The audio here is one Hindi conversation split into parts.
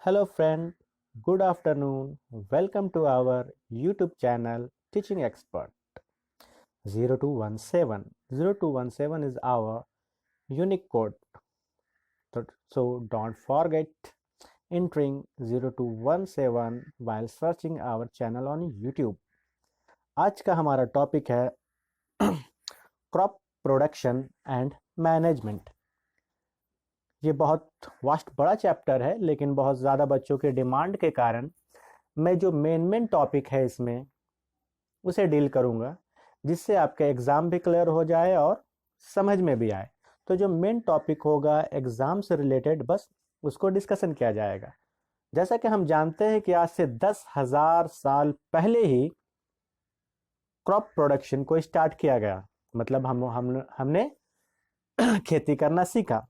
Hello friend, good afternoon. Welcome to our YouTube channel Teaching Expert 0217. 0217 is our unique code. So don't forget entering 0217 while searching our channel on YouTube. आज का हमारा टॉपिक है क्रॉप प्रोडक्शन एंड मैनेजमेंट। ये बहुत वास्ट बड़ा चैप्टर है, लेकिन बहुत ज़्यादा बच्चों के डिमांड के कारण मैं जो मेन टॉपिक है इसमें उसे डील करूंगा, जिससे आपका एग्ज़ाम भी क्लियर हो जाए और समझ में भी आए। तो जो मेन टॉपिक होगा एग्ज़ाम से रिलेटेड, बस उसको डिस्कशन किया जाएगा। जैसा कि हम जानते हैं कि आज से 10,000 साल पहले ही क्रॉप प्रोडक्शन को स्टार्ट किया गया, मतलब हमने खेती करना सीखा।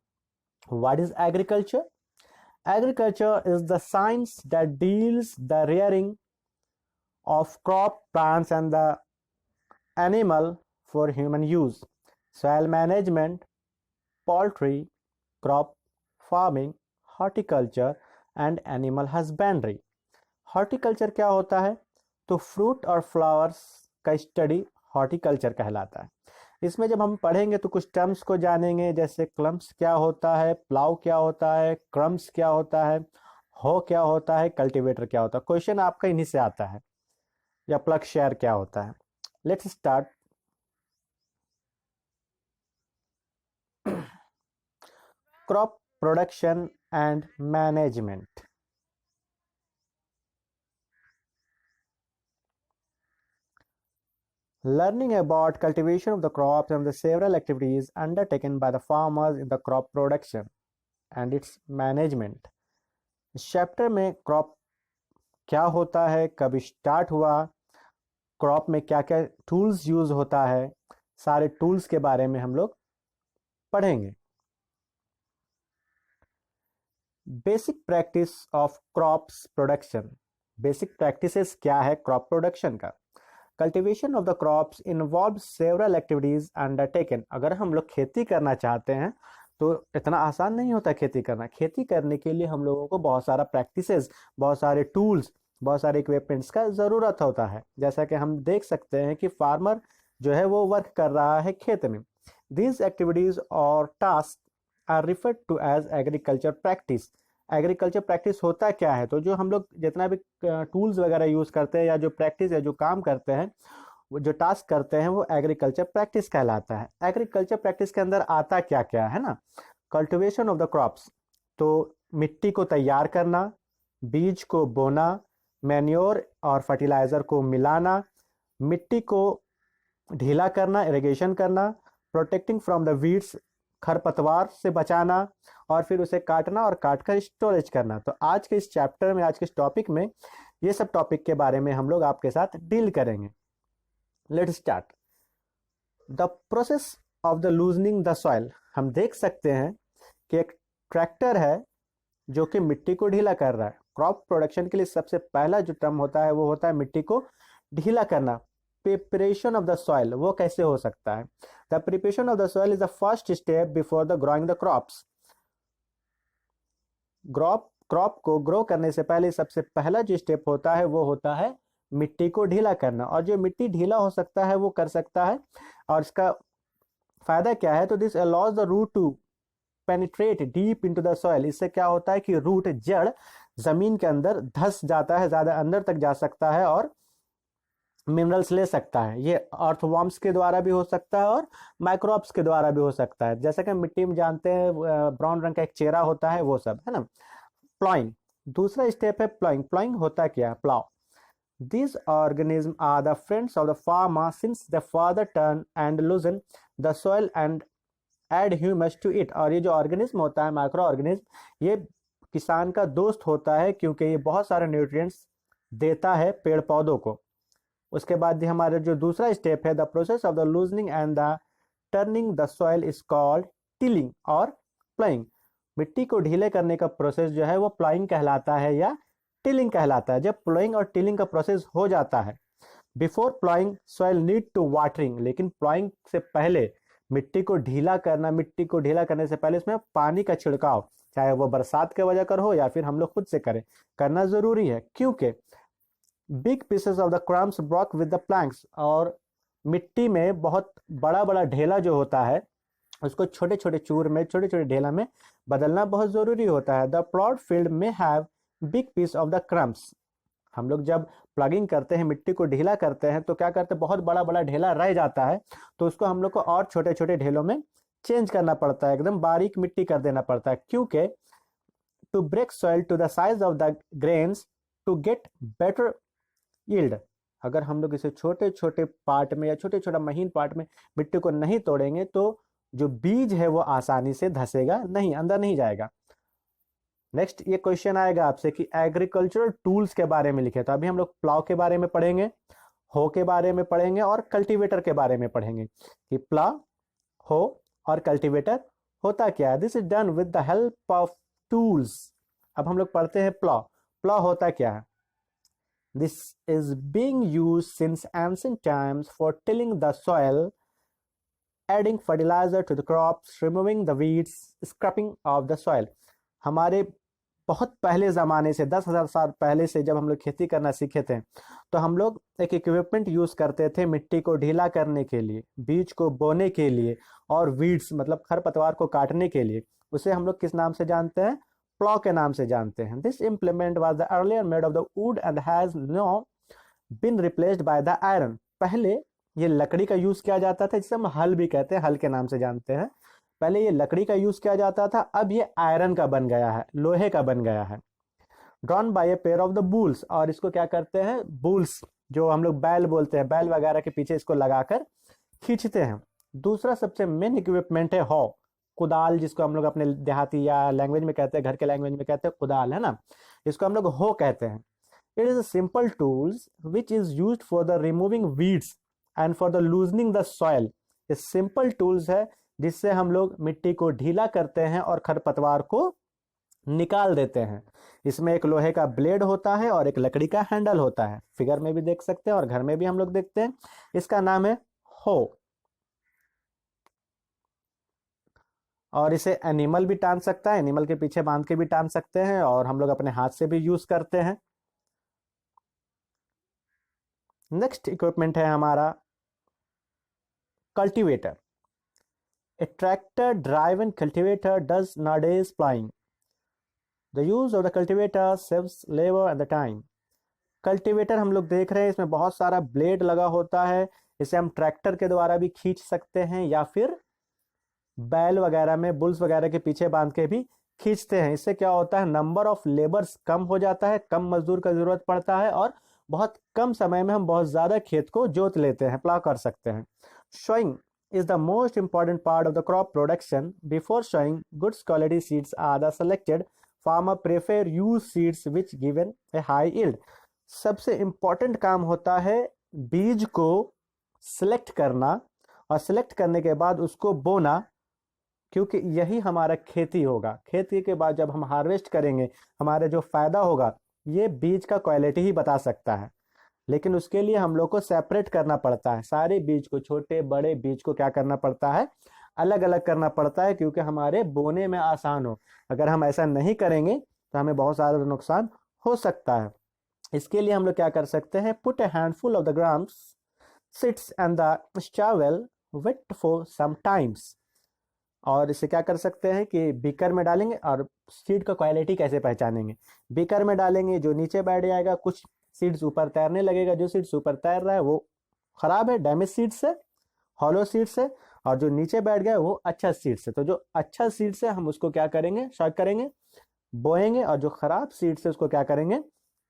What is agriculture? Agriculture is the science that deals the rearing of crop, plants and the animal for human use. Soil management, poultry, crop farming, horticulture and animal husbandry. Horticulture क्या होता है? तो फ्रूट और फ्लावर्स का स्टडी हॉर्टिकल्चर कहलाता है। इसमें जब हम पढ़ेंगे तो कुछ टर्म्स को जानेंगे, जैसे क्लम्स क्या होता है, प्लाउ क्या होता है, क्रम्स क्या होता है, हो क्या होता है, कल्टीवेटर क्या होता है। क्वेश्चन आपका इन्हीं से आता है, या प्लग शेयर क्या होता है। Let's start. Crop production and management. Learning about cultivation of the crops and the several activities undertaken by the farmers in the crop production and its management. इस चैप्टर में क्रॉप क्या होता है, कब स्टार्ट हुआ, क्रॉप में क्या क्या टूल्स यूज होता है, सारे टूल्स के बारे में हम लोग पढ़ेंगे। Basic practice of crops production. Basic practices क्या है क्रॉप प्रोडक्शन का। Cultivation of the crops involve several activities undertaken. अगर हम लोग खेती करना चाहते हैं तो इतना आसान नहीं होता खेती करना। खेती करने के लिए हम लोगों को बहुत सारा प्रैक्टिसेस, बहुत सारे टूल्स, बहुत सारे इक्विपमेंट्स का ज़रूरत होता है। जैसा कि हम देख सकते हैं कि फार्मर जो है वो वर्क कर रहा है खेत में। दीज एक्टिविटीज और task are referred to as agriculture practice. Agriculture practice होता क्या है? तो जो हम लोग जितना भी टूल्स वगैरह यूज़ करते हैं, या जो प्रैक्टिस है, जो काम करते हैं, वो जो टास्क करते हैं, वो एग्रीकल्चर प्रैक्टिस कहलाता है। एग्रीकल्चर प्रैक्टिस के अंदर आता क्या क्या है ना। कल्टीवेशन ऑफ द क्रॉप्स, तो मिट्टी को तैयार करना, बीज को बोना, मैन्योर और फर्टिलाइज़र को मिलाना, मिट्टी को ढीला करना, इरिगेशन करना, प्रोटेक्टिंग फ्रॉम द वीड्स, खरपतवार से बचाना, और फिर उसे काटना और काट कर स्टोरेज करना। तो आज के इस चैप्टर में, आज के इस टॉपिक में, ये सब टॉपिक के बारे में हम लोग आपके साथ डील करेंगे। Let's start. The process of the loosening the soil. हम देख सकते हैं कि एक ट्रैक्टर है जो कि मिट्टी को ढीला कर रहा है। क्रॉप प्रोडक्शन के लिए सबसे पहला जो टर्म होता है वो होता है मिट्टी को ढीला करना। प्रिपरेशन ऑफ द सॉइल, वो कैसे हो सकता है? The preparation of the soil is the first step before the growing the crops. Crop को ग्रो करने से पहले सबसे पहला जो स्टेप होता है वो होता है मिट्टी को ढीला करना। और जो मिट्टी ढीला हो सकता है वो कर सकता है, और इसका फायदा क्या है? तो this allows the root to penetrate deep into the soil. इससे क्या होता है कि रूट, जड़, जमीन के अंदर धस जाता है, ज्यादा अंदर तक जा सकता है और मिनरल्स ले सकता है। ये अर्थवॉर्म्स के द्वारा भी हो सकता है और माइक्रोब्स के द्वारा भी हो सकता है। जैसा कि मिट्टी में जानते हैं ब्राउन रंग का एक चेहरा होता है, वो सब है ना। प्लॉइंग, दूसरा स्टेप है प्लॉइंग। प्लॉइंग होता क्या है? Plough. These organisms are the friends of the farmer since the father turn and loosen the soil and add humus to it। और ये जो ऑर्गेनिज्म होता है, माइक्रो ऑर्गेनिज्म, ये किसान का दोस्त होता है, क्योंकि ये बहुत सारे न्यूट्रिएंट्स देता है पेड़ पौधों को। उसके बाद हमारा जो दूसरा स्टेप है, the process of the loosening and the turning the soil is called tilling और प्लाइंग। मिट्टी को ढीले करने का प्रोसेस जो है वो प्लाइंग कहलाता है या टिलिंग कहलाता है। जब प्लाइंग और टिलिंग का प्रोसेस हो जाता है, before ploughing soil need to watering. लेकिन प्लाइंग से पहले मिट्टी को ढीला करना, मिट्टी को ढीला करने से पहले इसमें पानी का छिड़काव, चाहे वो बरसात के वजह कर हो या फिर हम लोग खुद से करें, करना जरूरी है, क्योंकि big pieces of the crumbs broke with the planks, और मिट्टी में बहुत बड़ा बड़ा ढेला जो होता है उसको छोटे छोटे चूर में, छोटे छोटे ढेला में बदलना बहुत जरूरी होता है। द प्लॉट फील्ड में have big piece of the crumbs. हम लोग जब प्लगिंग करते हैं, मिट्टी को ढीला करते हैं, तो क्या करते हैं, बहुत बड़ा बड़ा ढेला रह जाता है, तो उसको हम लोग को और छोटे छोटे ढेलों में चेंज करना पड़ता है, एकदम बारीक मिट्टी कर देना पड़ता है, क्योंकि to break soil to the size of the grains to get better yield. अगर हम लोग इसे छोटे छोटे पार्ट में या छोटे छोटा महीन पार्ट में मिट्टी को नहीं तोड़ेंगे तो जो बीज है वो आसानी से धसेगा नहीं, अंदर नहीं जाएगा। नेक्स्ट ये क्वेश्चन आएगा आपसे कि एग्रीकल्चरल टूल्स के बारे में लिखे, तो अभी हम लोग प्लाव के बारे में पढ़ेंगे, हो के बारे में पढ़ेंगे और कल्टीवेटर के बारे में पढ़ेंगे कि प्लाव, हो और कल्टीवेटर होता क्या है। This is done with the help of tools. अब हम लोग पढ़ते हैं प्लाव। प्लाव होता क्या है? This is being used since ancient times for tilling the soil, adding fertilizer to the crops, removing the weeds, scraping of the soil. हमारे बहुत पहले ज़माने से 10,000 साल पहले से जब हम लोग खेती करना सीखे थे, तो हम लोग एक इक्विपमेंट यूज़ करते थे मिट्टी को ढीला करने के लिए, बीज को बोने के लिए और वीड्स मतलब खरपतवार को काटने के लिए। उसे हम लोग किस नाम से जानते हैं? प्लॉ के नाम से जानते हैं। This implement was the earlier made of the wood and has now been replaced by the iron. पहले ये लकड़ी का यूज किया जाता था, जिसे हम हल भी कहते हैं, हल के नाम से जानते हैं। पहले ये लकड़ी का यूज किया जाता था, अब ये आयरन का बन गया है, लोहे का बन गया है। Drawn by a pair of the bulls, और इसको क्या करते हैं, बुल्स जो हम लोग बैल बोलते हैं, बैल वगैरह के पीछे इसको लगाकर खींचते हैं। दूसरा सबसे मेन इक्विपमेंट है हॉ, कुदाल, जिसको हम लोग अपने देहाती या लैंग्वेज में कहते हैं, घर के लैंग्वेज में कहते हैं कुदाल, है ना, इसको हम लोग हो कहते हैं। It is a simple tools which is used for the removing weeds and for the loosening the soil. ये सिंपल टूल्स है जिससे हम लोग मिट्टी को ढीला करते हैं और खरपतवार को निकाल देते हैं। इसमें एक लोहे का ब्लेड होता है और एक लकड़ी का हैंडल होता है, फिगर में भी देख सकते हैं और घर में भी हम लोग देखते हैं। इसका नाम है हो, और इसे एनिमल भी टान सकता है, एनिमल के पीछे बांध के भी टान सकते हैं, और हम लोग अपने हाथ से भी यूज करते हैं। नेक्स्ट इक्विपमेंट है हमारा cultivator. A tractor driven cultivator does nowadays plowing. The use of the cultivator saves labor and the time. Cultivator हम लोग देख रहे हैं, इसमें बहुत सारा ब्लेड लगा होता है, इसे हम ट्रैक्टर के द्वारा भी खींच सकते हैं या फिर बैल वगैरह में, बुल्स वगैरह के पीछे बांध के भी खींचते हैं। इससे क्या होता है, नंबर ऑफ लेबर्स कम हो जाता है, कम मजदूर का जरूरत पड़ता है और बहुत कम समय में हम बहुत ज्यादा खेत को जोत लेते हैं, प्लाव कर सकते हैं। Showing is the most important part of the crop production. Before sowing, good quality seeds are the selected. Farmer prefer use seeds which given a high yield. सबसे important काम होता है बीज को सिलेक्ट करना, और सिलेक्ट करने के बाद उसको बोना, क्योंकि यही हमारा खेती होगा। खेती के बाद जब हम हार्वेस्ट करेंगे, हमारे जो फायदा होगा ये बीज का क्वालिटी ही बता सकता है। लेकिन उसके लिए हम लोग को सेपरेट करना पड़ता है, सारे बीज को, छोटे बड़े बीज को क्या करना पड़ता है, अलग अलग करना पड़ता है, क्योंकि हमारे बोने में आसान हो। अगर हम ऐसा नहीं करेंगे तो हमें बहुत सारा नुकसान हो सकता है। इसके लिए हम लोग क्या कर सकते हैं, put a handful of the grams seeds and the shovel wait for some times. और इसे क्या कर सकते हैं कि बीकर में डालेंगे, और सीड का क्वालिटी कैसे पहचानेंगे, बीकर में डालेंगे, जो नीचे बैठ जाएगा कुछ सीड्स ऊपर तैरने लगेगा, जो सीड्स ऊपर तैर रहा है वो खराब है, डैमेज सीड्स है, हॉलो सीड्स है, और जो नीचे बैठ गया वो अच्छा सीड्स है। तो जो अच्छा सीड्स है हम उसको क्या करेंगे, शॉर्ट करेंगे, बोएंगे, और जो खराब सीड्स है उसको क्या करेंगे,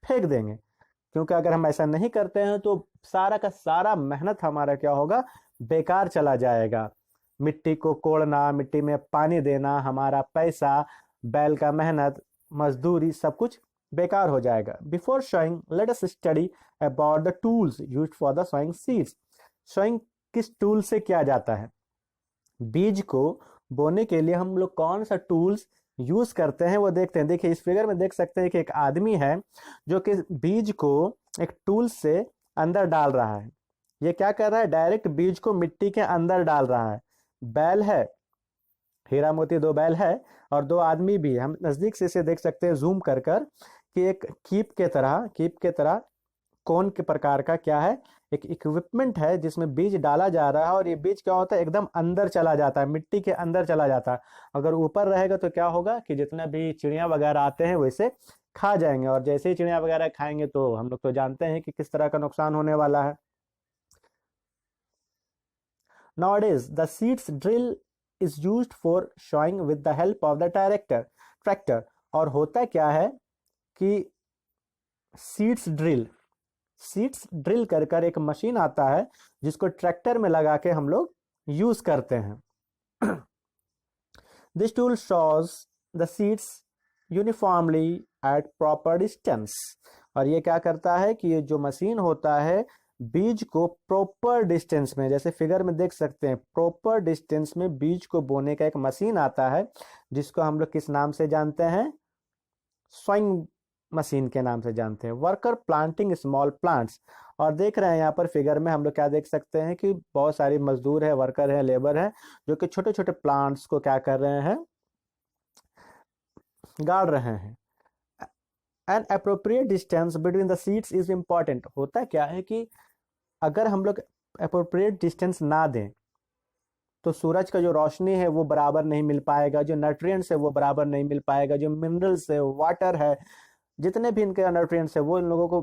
फेंक देंगे। क्योंकि अगर हम ऐसा नहीं करते हैं तो सारा का सारा मेहनत हमारा क्या होगा, बेकार चला जाएगा। मिट्टी को कोड़ना, मिट्टी में पानी देना, हमारा पैसा, बैल का मेहनत, मजदूरी, सब कुछ बेकार हो जाएगा। Before sowing let us study about the tools used for the sowing seeds. Sowing किस टूल से किया जाता है, बीज को बोने के लिए हम लोग कौन सा टूल्स यूज करते हैं वो देखते हैं। देखिए इस फिगर में देख सकते हैं कि एक आदमी है जो कि बीज को एक टूल से अंदर डाल रहा है। ये क्या कर रहा है, डायरेक्ट बीज को मिट्टी के अंदर डाल रहा है। बैल है, हीरा मोती दो बैल है और दो आदमी भी है। हम नजदीक से इसे देख सकते हैं जूम कर कर कि एक कीप के तरह कौन के प्रकार का क्या है, एक इक्विपमेंट है जिसमें बीज डाला जा रहा है और ये बीज क्या होता है एकदम अंदर चला जाता है, मिट्टी के अंदर चला जाता है। अगर ऊपर रहेगा तो क्या होगा कि जितने भी चिड़िया वगैरह आते हैं वैसे खा जाएंगे, और जैसे ही चिड़िया वगैरह खाएंगे तो हम लोग तो जानते हैं कि किस तरह का नुकसान होने वाला है। Nowadays, the seeds drill is used for sowing with the help of the tractor। और होता क्या है कि सीड्स ड्रिल कर कर एक मशीन आता है जिसको ट्रैक्टर में लगा के हम लोग यूज करते हैं। This tool shows the seeds uniformly at proper distance। और ये क्या करता है कि ये जो मशीन होता है बीज को प्रॉपर डिस्टेंस में, जैसे फिगर में देख सकते हैं, प्रॉपर डिस्टेंस में बीज को बोने का एक मशीन आता है जिसको हम लोग किस नाम से जानते हैं, सोइंग मशीन के नाम से जानते हैं। Worker planting small plants. और देख रहे हैं यहाँ पर फिगर में हम लोग क्या देख सकते हैं कि बहुत सारी मजदूर है, वर्कर है, लेबर है, जो कि छोटे छोटे प्लांट्स को क्या कर रहे हैं, गाड़ रहे हैं। An appropriate distance between the seeds is important. होता क्या है कि अगर हम लोग अप्रोप्रिएट डिस्टेंस ना दें तो सूरज का जो रोशनी है वो बराबर नहीं मिल पाएगा, जो न्यूट्रिएंट्स है वो बराबर नहीं मिल पाएगा, जो मिनरल्स है, वाटर है, जितने भी इनके न्यूट्रिएंट्स है वो इन लोगों को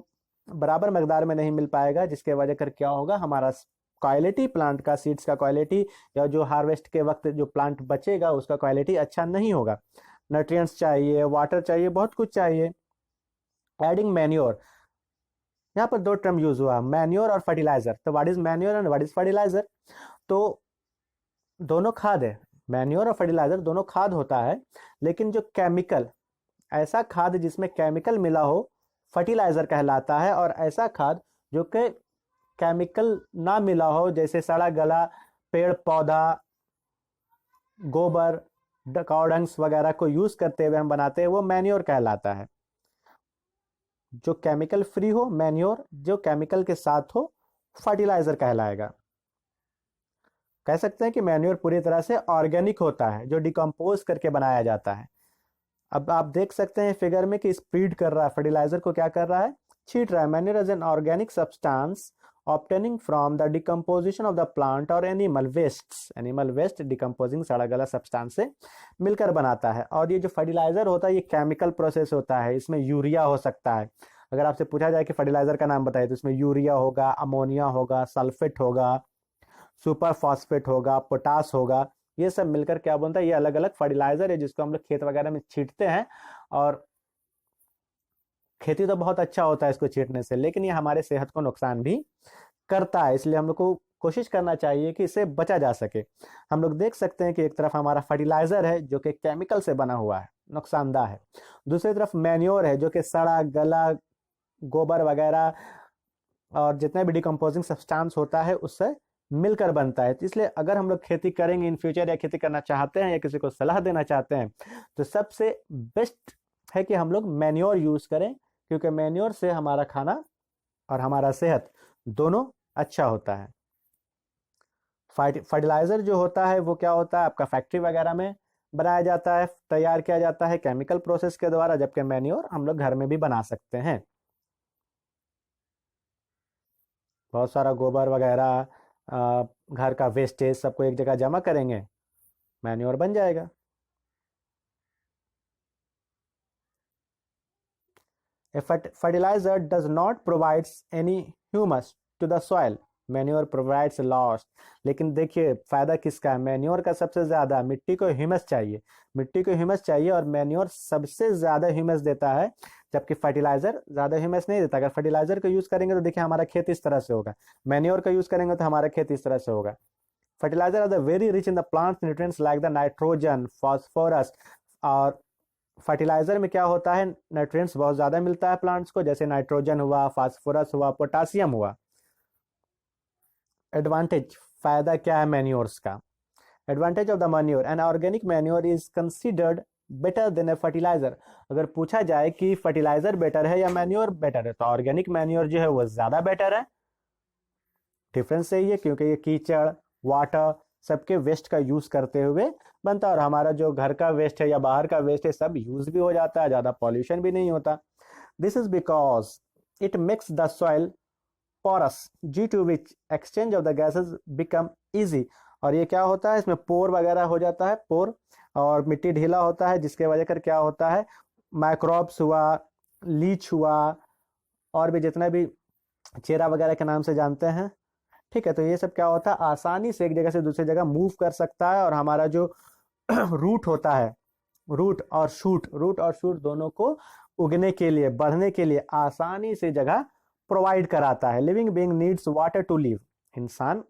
बराबर मकदार में नहीं मिल पाएगा, जिसके वजह कर क्या होगा, हमारा क्वालिटी प्लांट का, सीड्स का क्वालिटी या जो हार्वेस्ट के वक्त जो प्लांट बचेगा उसका क्वालिटी अच्छा नहीं होगा। न्यूट्रिएंट्स चाहिए, वाटर चाहिए, बहुत कुछ चाहिए। एडिंग मैन्योर, यहाँ पर दो टर्म यूज हुआ, मैन्योर और फर्टिलाइजर। तो what is manure and what is fertiliser? तो दोनों खाद है, मैन्योर और फर्टिलाइजर दोनों खाद होता है, लेकिन जो केमिकल, ऐसा खाद जिसमें केमिकल मिला हो फर्टिलाइजर कहलाता है, और ऐसा खाद जो कि केमिकल ना मिला हो, जैसे सड़ा गला पेड़ पौधा, गोबर, काउडंग्स वगैरह को यूज करते हुए हम बनाते हैं, वो मैन्योर कहलाता है। जो केमिकल फ्री हो मैन्योर, जो केमिकल के साथ हो फर्टिलाइजर कहलाएगा। कह सकते हैं कि मैन्योर पूरी तरह से ऑर्गेनिक होता है, जो डिकम्पोज करके बनाया जाता है। अब आप देख सकते हैं फिगर में कि स्प्रीड कर रहा है, फर्टिलाइजर को क्या कर रहा है, छीट रहा है। Manure is an organic substance obtaining from the decomposition of the plant और एनिमल वेस्ट डिकम्पोजिंग सड़ा गला सब्सटेंस से मिलकर बनाता है। और ये जो फर्टिलाइजर होता है ये केमिकल प्रोसेस होता है, इसमें यूरिया हो सकता है। अगर आपसे पूछा जाए कि फर्टिलाइजर का नाम बताइए तो इसमें यूरिया होगा, अमोनिया होगा, सल्फेट होगा, सुपर फॉस्फेट होगा, पोटास होगा, ये सब मिलकर क्या बनता है, ये अलग अलग फर्टिलाइजर है जिसको हम लोग खेत वगैरह में छींटते हैं। और खेती तो बहुत अच्छा होता है इसको छींटने से, लेकिन ये हमारे सेहत को नुकसान भी करता है, इसलिए हम लोग को कोशिश करना चाहिए कि इससे बचा जा सके। हम लोग देख सकते हैं कि एक तरफ हमारा फर्टिलाइजर है जो कि केमिकल से बना हुआ है, नुकसानदाय है। दूसरी तरफ मैन्योर है जो कि सड़ा गला गोबर वगैरह और जितने भी डिकम्पोजिंग सब्सटेंस होता है उससे मिलकर बनता है। तो इसलिए अगर हम लोग खेती करेंगे इन फ्यूचर, या खेती करना चाहते हैं या किसी को सलाह देना चाहते हैं, तो सबसे बेस्ट है कि हम लोग मैन्योर यूज करें, क्योंकि मैन्योर से हमारा खाना और हमारा सेहत दोनों अच्छा होता है। फर्टिलाइजर जो होता है वो क्या होता है, आपका फैक्ट्री वगैरह में बनाया जाता है, तैयार किया जाता है केमिकल प्रोसेस के द्वारा, जबकि मैन्योर हम लोग घर में भी बना सकते हैं। बहुत सारा गोबर वगैरह, घर का वेस्टेज सबको एक जगह जमा करेंगे, मैन्योर बन जाएगा। A fertilizer does not provides any humus to the soil, manure provides loss. लेकिन देखिए फायदा किसका है, मैन्योर का सबसे ज्यादा, मिट्टी को ह्यूमस चाहिए, मिट्टी को ह्यूमस चाहिए, और मैन्योर सबसे ज्यादा ह्यूमस देता है, जबकि फर्टिलाइजर ज्यादा ह्यूमस नहीं देता। अगर फर्टिलाइजर का यूज करेंगे तो देखिए हमारा खेत इस तरह से होगा, मैन्योर का यूज करेंगे तो हमारा खेत इस तरह से होगा। Fertiliser are the very rich in the plant nutrients like the nitrogen, phosphorus. और फर्टिलाइजर में क्या होता है, न्यूट्रिएंट्स बहुत ज्यादा मिलता है प्लांट्स को, जैसे नाइट्रोजन हुआ, फास्फोरस हुआ, पोटासियम हुआ। एडवांटेज, फायदा क्या है मैन्योर्स का, advantage of the manure, an organic manure is considered better than a fertiliser. अगर पूछा जाए कि फर्टिलाइजर बेटर है या मैन्योर बेटर है, तो ऑर्गेनिक मैन्योर जो है वो ज्यादा बेटर है। डिफरेंस यही है, क्योंकि ये कीचड़, वाटर, सबके वेस्ट का यूज करते हुए बनता है, और हमारा जो घर का वेस्ट है या बाहर का वेस्ट है सब यूज भी हो जाता है, ज्यादा पॉल्यूशन भी नहीं होता। This is because it makes the soil porous due to which exchange of the gases become easy। और ये क्या होता है, इसमें पोर वगैरह हो जाता है, पोर, और मिट्टी ढीला होता है, जिसके वजह कर क्या होता है, माइक्रोब्स हुआ, लीच हुआ, और भी जितना भी चेरा वगैरह के नाम से जानते हैं, ठीक है। तो ये सब क्या होता है, आसानी से एक जगह से दूसरी जगह मूव कर सकता है, और हमारा जो रूट होता है, रूट और शूट दोनों को उगने के लिए, बढ़ने के लिए आसानी से जगह प्रोवाइड कराता है। Living being needs water to live. इंसान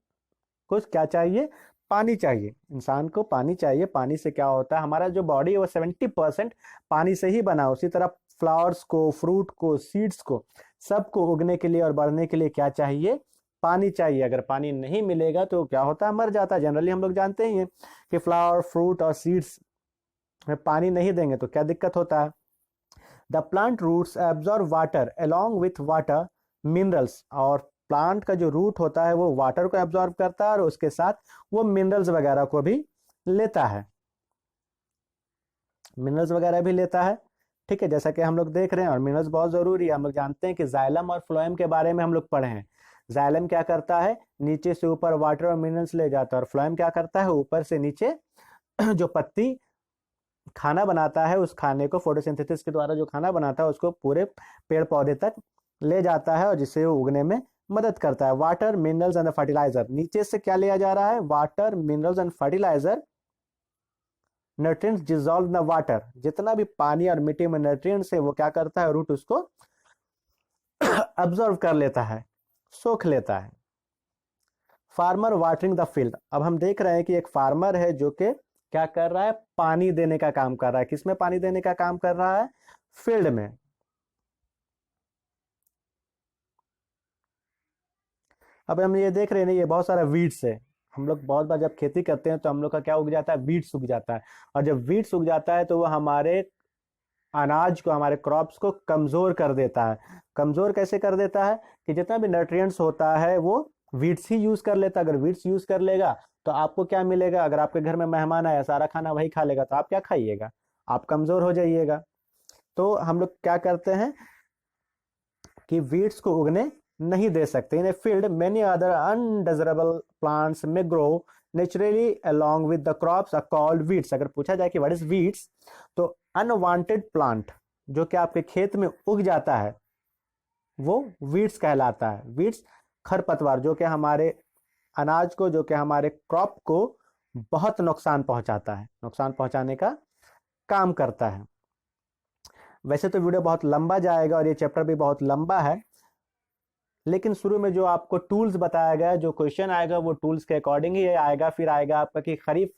को क्या चाहिए, पानी चाहिए, इंसान को पानी चाहिए। पानी से क्या होता है, हमारा जो बॉडी है वो 70% पानी से ही बना। उसी तरह फ्लावर्स को, फ्रूट को, सीड्स को, सबको उगने के लिए और बढ़ने के लिए क्या चाहिए, पानी चाहिए। अगर पानी नहीं मिलेगा तो क्या होता है, मर जाता है। जनरली हम लोग जानते ही हैं कि फ्लावर, फ्रूट और सीड्स में पानी नहीं देंगे तो क्या दिक्कत होता है। The plant roots absorb water along with water minerals. और प्लांट का जो रूट होता है वो वाटर को एब्जॉर्ब करता है और उसके साथ वो मिनरल्स वगैरह को भी लेता है, मिनरल्स वगैरह भी लेता है, ठीक है। जैसा कि हम लोग देख रहे हैं, और मिनरल्स बहुत जरूरी है। हम लोग जानते हैं कि जाइलम और फ्लोएम के बारे में हम लोग पढ़े हैं। जाइलम क्या करता है, नीचे से ऊपर वाटर और मिनरल्स ले जाता है, और फ्लोएम क्या करता है, ऊपर से नीचे जो पत्ती खाना बनाता है, उस खाने को फोटोसिंथेसिस के द्वारा जो खाना बनाता है उसको पूरे पेड़ पौधे तक ले जाता है, और जिससे वो उगने में मदद करता है। Water, minerals and fertiliser. नीचे से क्या लिया जा रहा है, water, minerals and fertiliser. Nutrients dissolve in water. जितना भी पानी और मिट्टी में न्यूट्रिएंट्स है वो क्या करता है, रूट उसको अब्जॉर्व कर लेता है, सोख लेता है। Farmer watering the field. अब हम देख रहे हैं कि एक फार्मर है जो कि क्या कर रहा है, पानी देने का काम कर रहा है। किसमें पानी देने का काम कर रहा है, फील्ड में। अब हम ये देख रहे हैं, ये बहुत सारा वीड्स है। हम लोग बहुत बार जब खेती करते हैं तो हम लोग का क्या उग जाता है, वीड्स उग जाता है। और जब वीड्स उग जाता है तो वो हमारे अनाज को, हमारे क्रॉप्स को कमजोर कर देता है। कमजोर कैसे कर देता है कि जितना भी न्यूट्रिएंट्स होता है वो वीड्स ही यूज कर लेता है। अगर वीड्स यूज कर लेगा तो आपको क्या मिलेगा, अगर आपके घर में मेहमान आया, सारा खाना वही खा लेगा तो आप क्या खाइएगा, आप कमजोर हो जाइएगा। तो हम लोग क्या करते हैं कि वीड्स को उगने नहीं दे सकते। In a field many other undesirable plants में grow naturally along with the crops are called weeds. अगर पूछा जाए कि व्हाट इज वीड्स, तो अनवांटेड प्लांट जो कि आपके खेत में उग जाता है वो वीड्स कहलाता है। वीड्स खरपतवार जो कि हमारे अनाज को, जो कि हमारे क्रॉप को बहुत नुकसान पहुंचाता है, नुकसान पहुंचाने का काम करता है। वैसे तो वीडियो बहुत लंबा जाएगा और ये चैप्टर भी बहुत लंबा है, लेकिन शुरू में जो आपको टूल्स बताया गया है, जो क्वेश्चन आएगा वो टूल्स के अकॉर्डिंग ही आएगा। फिर आएगा आपका कि खरीफ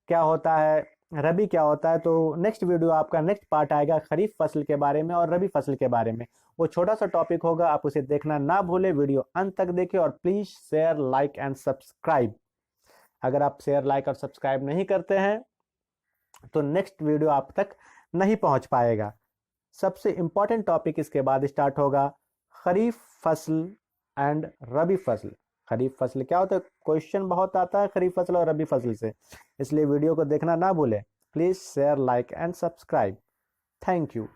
क्या होता है, रबी क्या होता है। तो नेक्स्ट वीडियो आपका, नेक्स्ट पार्ट आएगा खरीफ फसल के बारे में और रबी फसल के बारे में। वो छोटा सा टॉपिक होगा, आप उसे देखना ना भूले, वीडियो अंत तक देखिए। और please share, like and subscribe. अगर आप शेयर, लाइक और सब्सक्राइब नहीं करते हैं तो नेक्स्ट वीडियो आप तक नहीं पहुंच पाएगा। सबसे इंपॉर्टेंट टॉपिक इसके बाद स्टार्ट होगा, खरीफ फसल एंड रबी फसल। खरीफ फसल क्या होता है, क्वेश्चन बहुत आता है खरीफ फसल और रबी फसल से, इसलिए वीडियो को देखना ना भूले। Please share, like and subscribe. Thank you.